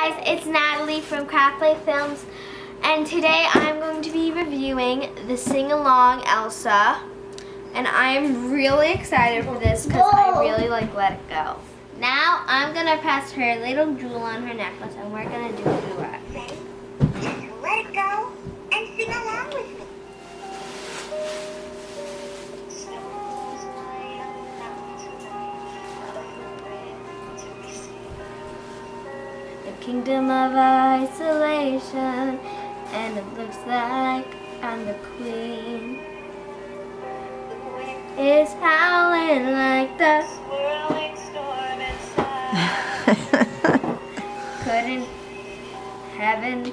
guys, it's Natalie from Craft Play Films, and today I'm going to be reviewing the sing-along Elsa, and I'm really excited for this because I really like Let It Go. Now I'm going to press her little jewel on her necklace and we're going to do a duet. Ready? Just let it go and sing along with me. The kingdom of isolation, and it looks like I'm the queen. It's howling like the swirling storm inside. Couldn't heaven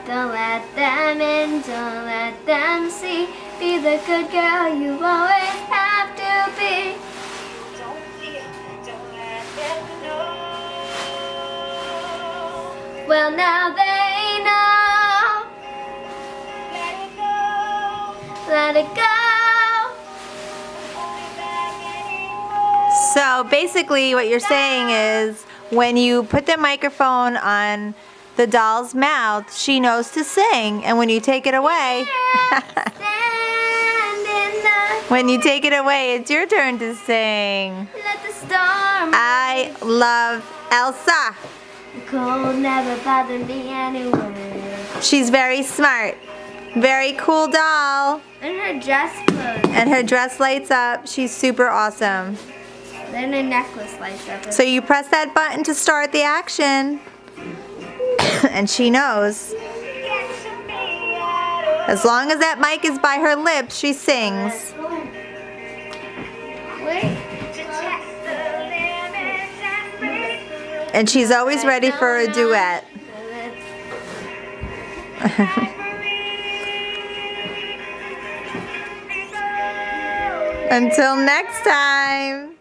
don't let them in, don't let them see. Be the good girl you always have to be. Well, now they know. Let it go. So basically what you're saying is when you put the microphone on the doll's mouth, she knows to sing, and when you take it away, when you take it away, it's your turn to sing. Let the storm. I love Elsa. The cold never bothered me anywhere. She's very smart. Very cool doll. And her dress clothes. And her dress lights up. She's super awesome. Then her necklace lights up. So you press that button to start the action. And she knows. As long as that mic is by her lips, she sings. Wait. And she's always ready for a duet. Until next time.